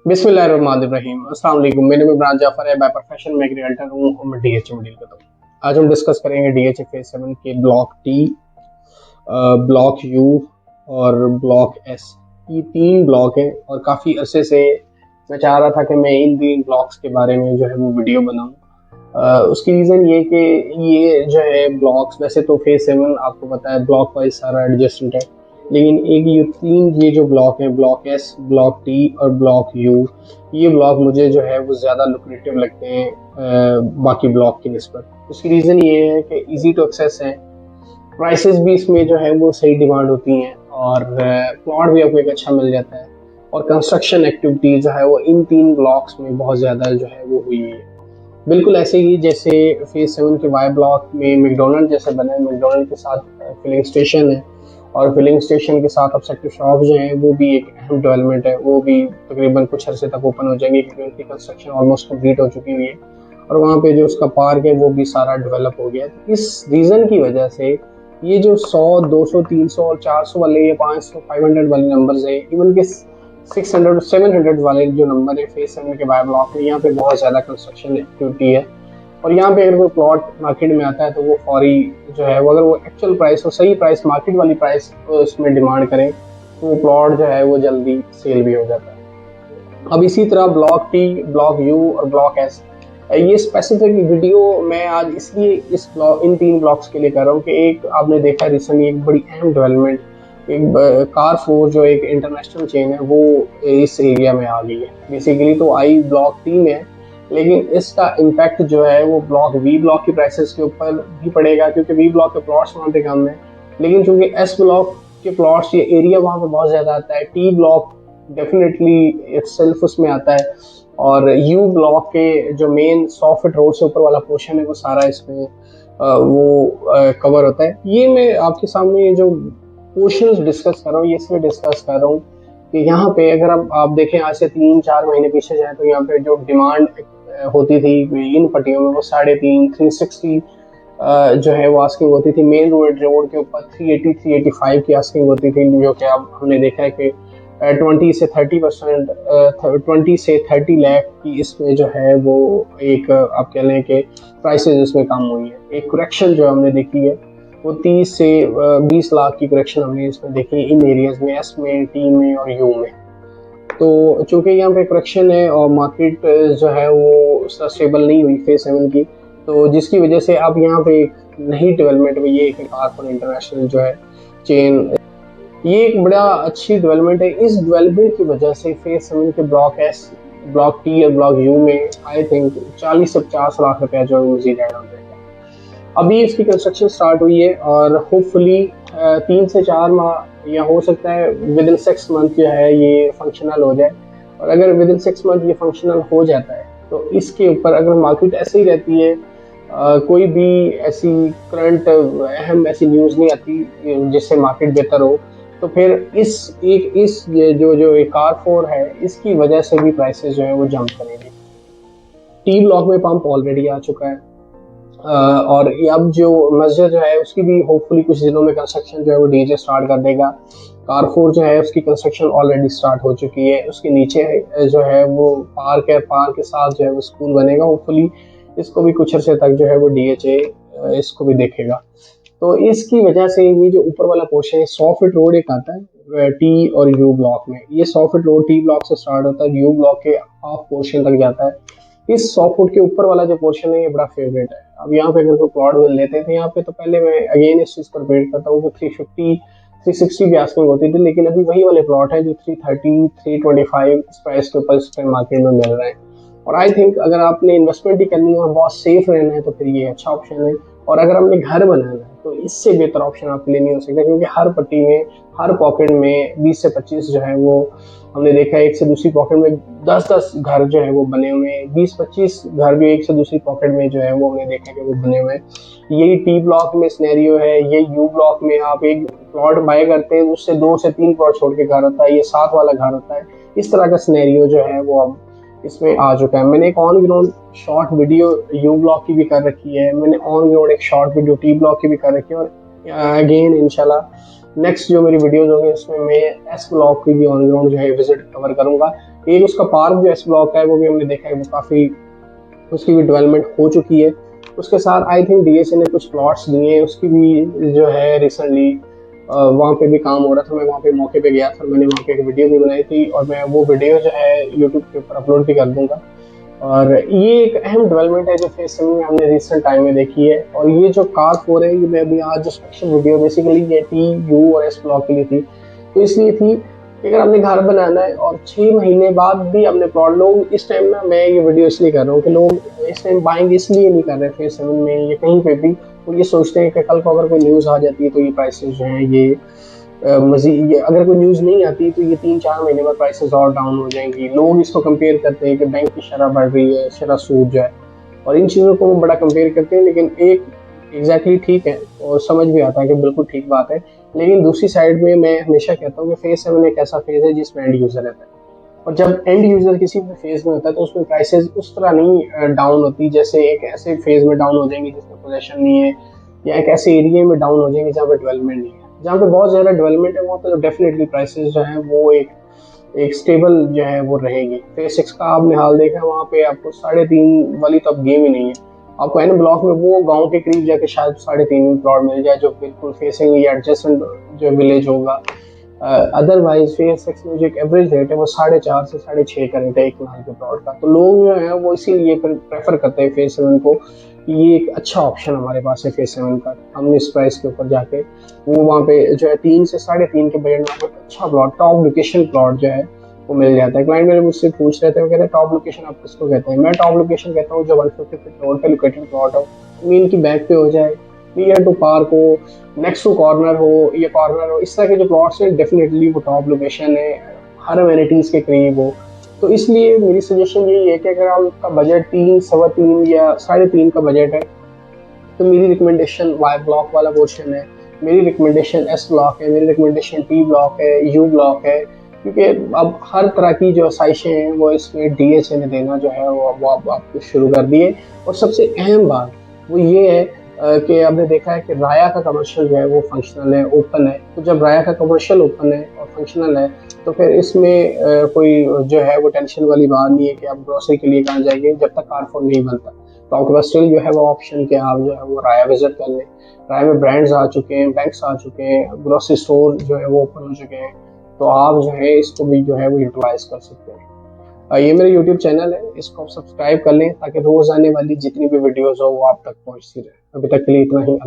बिस्मिल्लाहिर्रहमानिर्रहीम। अस्सलाम वालेकुम। मेरे नाम इमरान जाफर है। बाय प्रोफेशन मैं एक रियल्टर हूँ और मैं डीएचए में डील करता हूँ। आज हम डिस्कस करेंगे डीएचए फेज 7 के ब्लॉक टी, ब्लॉक यू और ब्लॉक एस। ये तीन ब्लॉक हैं और काफ़ी अरसे से मैं चाह रहा था कि मैं इन तीन ब्लॉक्स के बारे में जो है वो वीडियो बनाऊँ। उसकी रीज़न ये कि ये जो है ब्लॉक्स, वैसे तो फेज 7 आपको पता है ब्लॉक वाइज सारा एडजस्टेंट है, लेकिन एक ये जो ब्लॉक है, ब्लॉक एस, ब्लॉक टी और ब्लॉक यू, ये ब्लॉक मुझे जो है वो ज़्यादा लुक्रेटिव लगते हैं बाकी ब्लॉक की निस्बत। उसकी रीज़न ये है कि इजी टू एक्सेस है, प्राइसेस भी इसमें जो है वो सही डिमांड होती हैं और प्लॉट भी आपको एक अच्छा मिल जाता है, और कंस्ट्रक्शन एक्टिविटी जो है वो इन तीन ब्लॉक्स में बहुत ज़्यादा जो है वो हुई है। बिल्कुल ऐसे ही जैसे फेज 7 के वाई ब्लॉक में मैकडोनल्ड जैसे बना है, मैकडोनल्ड के साथ फिलिंग स्टेशन है और फिलिंग स्टेशन के साथ अब सेक्टर शॉप जो है वो भी एक अहम डेवलपमेंट है। वो भी तकरीबन कुछ अर्से तक ओपन हो जाएंगे क्योंकि उनकी कंस्ट्रक्शन ऑलमोस्ट कंप्लीट हो चुकी हुई है और वहाँ पे जो उसका पार्क है वो भी सारा डेवलप हो गया है। इस रीज़न की वजह से ये जो 100, 200, 300 और 400 वाले, ये 500, 500 वाले नंबर्स हैं, इवन के 600 700 वाले जो नंबर है फेज 7 के वाई ब्लॉक में, यहाँ पे बहुत ज़्यादा कंस्ट्रक्शन एक्टिविटी है। और यहाँ पे अगर कोई प्लॉट मार्केट में आता है तो वो फौरी जो है वो, अगर वो एक्चुअल प्राइस और सही प्राइस, मार्केट वाली प्राइस उसमें डिमांड करें तो वो प्लॉट जो है वो जल्दी सेल भी हो जाता है। अब इसी तरह ब्लॉक टी, ब्लॉक यू और ब्लॉक एस, ये स्पेसिफिक वीडियो मैं आज इसलिए इन तीन ब्लॉक्स के लिए कर रहा हूँ कि एक आपने देखा रिसेंटली एक बड़ी अहम डेवलपमेंट, एक कारफोर जो एक इंटरनेशनल चेन है वो इस एरिया में आ गई है। बेसिकली तो आई ब्लॉक टी में है, लेकिन इसका इम्पैक्ट जो है वो ब्लॉक वी ब्लॉक की प्राइसेस के ऊपर भी पड़ेगा क्योंकि वी ब्लॉक के प्लॉट्स वहाँ पे कम है, लेकिन चूंकि एस ब्लॉक के प्लॉट्स, ये एरिया वहाँ पे बहुत ज़्यादा आता है, टी ब्लॉक डेफिनेटली इटसेल्फ उसमें आता है, और यू ब्लॉक के जो मेन 100 फीट रोड से ऊपर वाला पोर्शन है वो सारा इसमें कवर होता है। ये मैं आपके सामने ये जो पोर्शंस डिस्कस कर रहा हूँ ये इसलिए डिस्कस कर रहा हूँ कि यहाँ पे अगर आप देखें आज से 3-4 महीने पीछे जाए तो यहाँ पे जो डिमांड होती थी इन पट्टियों में वो 350, 360 जो है वो आस्किंग होती थी। मेन रोड के ऊपर 380, 385 की आस्किंग होती थी, जो कि अब हमने देखा है कि 20 से 30%, 20 से 30 लाख की इसमें जो है वो एक आप कह लें कि प्राइसेस इसमें कम हुई है। एक करेक्शन जो हमने देखी है वो 30 से 20 लाख की करेक्शन हमने इसमें देखी है इन एरियाज में, एस में, टी में और यू में। तो चूंकि यहाँ पे करेक्शन है और मार्केट जो है वो स्टेबल नहीं हुई फेज 7 की, तो जिसकी वजह से अब यहाँ पे एक नई डेवलपमेंट हुई है, एक कारफोर इंटरनेशनल जो है चेन, ये एक बड़ा अच्छी डेवलपमेंट है। इस डेवलपमेंट की वजह से फेज 7 के ब्लॉक एस, ब्लॉक टी और ब्लॉक यू में आई थिंक 40 से 50 लाख रुपया जो है मजीद ऐड हो जाएगा। अभी इसकी कंस्ट्रक्शन स्टार्ट हुई है और होपफुली 3 से 4 माह या हो सकता है विद इन 6 मंथ जो है ये फंक्शनल हो जाए, और अगर विद इन 6 मंथ ये फंक्शनल हो जाता है तो इसके ऊपर अगर मार्केट ऐसे ही रहती है, कोई भी ऐसी करंट अहम ऐसी न्यूज़ नहीं आती जिससे मार्केट बेहतर हो, तो फिर इस जो एक कार4 है इसकी वजह से भी प्राइसेस जो है वो जंप करेंगे। टी ब्लॉक में पंप ऑलरेडी आ चुका है और अब जो मस्जिद जो है उसकी भी होपफुली कुछ दिनों में कंस्ट्रक्शन जो है वो डीजे स्टार्ट कर देगा। कार4 जो है उसकी कंस्ट्रक्शन ऑलरेडी स्टार्ट हो चुकी है, उसके नीचे जो है वो पार्क है, पार्क के साथ जो है वो स्कूल बनेगा। होपफुली इसको भी कुछ अर्से तक जो है वो डीएचए इसको भी देखेगा। तो इसकी वजह से ये जो ऊपर वाला पोर्शन है, 100 फीट रोड एक आता है टी और यू ब्लॉक में, ये 100 फीट रोड टी ब्लॉक से स्टार्ट होता है, यू ब्लॉक के हाफ पोर्शन तक जाता है। इस 100 फुट के ऊपर वाला जो पोर्शन है ये बड़ा फेवरेट है। अब यहाँ पे अगर कोई प्लॉट लेते थे यहाँ पे, तो पहले मैं अगेन इस चीज़ पर वेट करता हूँ कि 350, 360 भी आस्किंग होती थी, लेकिन अभी वही वाले प्लॉट है जो 330, 325 इस प्राइस के ऊपर इस टाइम मार्केट में मिल रहे हैं। और आई थिंक अगर आपने इन्वेस्टमेंट ही करनी है और बहुत सेफ रहना है तो फिर ये अच्छा ऑप्शन है, और अगर आपने घर बनाना है तो इससे बेहतर ऑप्शन आपके लिए नहीं हो सकता, क्योंकि हर पट्टी में, हर पॉकेट में 20 से 25 जो है वो हमने देखा है, एक से दूसरी पॉकेट में 10-10 घर जो है वो बने हुए हैं, 20-25 घर भी एक से दूसरी पॉकेट में जो है वो हमने देखा है कि वो बने हुए हैं। यही टी ब्लॉक में सिनेरियो है, ये यू ब्लॉक में आप एक प्लॉट बाय करते हैं उससे 2 से 3 प्लॉट छोड़ के घर होता है, ये साथ वाला घर होता है। इस तरह का सिनेरियो जो है वो अब इसमें आ चुका है। मैंने एक on ground short video you block की भी कर रखी है, मैंने ऑन ग्राउंड एक शॉर्ट वीडियो टी ब्लॉक की भी कर रखी है, और अगेन इंशाल्लाह नेक्स्ट जो मेरी वीडियोस होंगी उसमें मैं एस ब्लॉक की भी ऑन ग्राउंड जो है विजिट कवर करूंगा। एक उसका पार्क जो एस ब्लॉक का है वो भी हमने देखा है, वो काफ़ी उसकी भी डेवलपमेंट हो चुकी है। उसके साथ आई थिंक डीएचए ने कुछ प्लॉट्स दिए हैं, उसकी भी जो है रिसेंटली वहाँ पे भी काम हो रहा था। मैं वहाँ पे मौके पे गया था, मैंने वहाँ पे एक वीडियो भी बनाई थी और मैं वो वीडियो जो है यूट्यूब के ऊपर अपलोड भी कर दूंगा। और ये एक अहम डेवलपमेंट है जो फेज 7 में हमने रिसेंट टाइम में देखी है। और ये जो कार 4 है, ये मैं अभी आज जो स्पेशल वीडियो बेसिकली ये टी यू और एस ब्लॉक के लिए थी। तो इसलिए थी कि अगर हमने घर बनाना है और 6 महीने बाद भी हमने प्लॉट, लोग इस टाइम ना, मैं ये वीडियो इसलिए कर रहा हूँ कि लोग इस टाइम बाइंग इसलिए नहीं कर रहे फेज 7 में या कहीं पे भी, वो ये सोचते हैं कि कल को अगर कोई न्यूज़ आ जाती है तो ये प्राइसेस जो हैं ये मजीद, ये अगर कोई न्यूज़ नहीं आती तो ये 3-4 महीने बाद प्राइसेस और डाउन हो जाएंगी। लोग इसको कंपेयर करते हैं कि बैंक की शरह बढ़ रही है, शरह सूद जो है, और इन चीज़ों को वो बड़ा कंपेयर करते हैं। लेकिन एक एग्जैक्टली ठीक है और समझ भी आता है कि बिल्कुल ठीक बात है। लेकिन दूसरी साइड में मैं हमेशा कहता हूँ कि फेज 7 एक ऐसा फेज है जिसमें एंड यूज़र रहता है, और जब एंड यूज़र किसी भी फेज में होता है तो उसमें प्राइसेस उस तरह नहीं डाउन होती जैसे एक ऐसे फेज में डाउन हो जाएंगी जिसमें पोजेशन नहीं है, या एक ऐसे एरिया में डाउन हो जाएंगे जहाँ पे डेवलपमेंट नहीं है। जहाँ पे बहुत ज़्यादा डेवलपमेंट है वहाँ पे तो डेफिनेटली प्राइसेस जो है वो एक स्टेबल जो है वो रहेगी। फेज 6 का आपने हाल देखा है, वहाँ पे आपको 3.5 वाली तो अब गेम ही नहीं है। आपको एन ब्लॉक में वो गांव के करीब जाके शायद 3.5 में प्लॉट मिल जाए जो बिल्कुल फेसिंग या एडजेसेंट जो विलेज होगा। अदरवाइज फेज 6 में जो एक एवरेज रेट है वो 4.5 से 6.5 का रेट है एक कनाल के प्लॉट का। तो लोग जो है वो इसीलिए प्रेफर करते हैं फेज 7 को कि ये एक अच्छा ऑप्शन हमारे पास है फेज 7 का। हम इस प्राइस के ऊपर जाके वो वहाँ पे जो है 3 से 3.5 के बजट में अच्छा प्लॉट, टॉप लोकेशन प्लॉट जो है वो मिल जाता है। क्लाइंट मेरे मुझसे पूछ रहे थे, वो कहते हैं टॉप लोकेशन आप किसको कहते हैं? मैं टॉप लोकेशन कहता हूँ जो 150 फीट रोड पे लोकेटेड प्लॉट हो, मीन की बैक पे हो जाए, नियर टू पार्क हो, नेक्स्ट टू कॉर्नर हो, ये कॉर्नर हो, इस तरह के जो प्लॉट्स हैं डेफिनेटली वो टॉप लोकेशन है, हर अमेनिटीज के करीब हो। तो इसलिए मेरी सजेशन यही है कि अगर आपका बजट 3, 3.25 या 3.5 का बजट है तो मेरी रिकमेंडेशन वाई ब्लॉक वाला पोर्शन है, मेरी रिकमेंडेशन एस ब्लॉक है, मेरी रिकमेंडेशन टी ब्लॉक है, यू ब्लॉक है। क्योंकि अब हर तरह की जो साइशें हैं वो इसमें डीएचए ने देना जो है वो अब आपको शुरू कर दिए। और सबसे अहम बात वो ये है कि आपने देखा है कि राया का कमर्शियल जो है वो फंक्शनल है, ओपन है। तो जब राया का कमर्शियल ओपन है और फंक्शनल है तो फिर इसमें कोई जो है वो टेंशन वाली बात नहीं है कि आप ग्रोसरी के लिए कहाँ जाएंगे जब तक कार फोन नहीं बनता। तो आपके पास स्टिल जो है वो ऑप्शन कि आप जो है वो राया विजिट कर लें। राया में ब्रांड्स आ चुके हैं, बैंक्स आ चुके हैं, ग्रोसरी स्टोर जो है वो ओपन हो चुके हैं। तो आप जो है इसको भी जो है वो यूटिलाइज कर सकते हैं। ये मेरा यूट्यूब चैनल है, इसको आप सब्सक्राइब कर लें ताकि रोज आने वाली जितनी भी वीडियोस हो वो आप तक पहुंचती रहे। अभी तक के लिए इतना ही।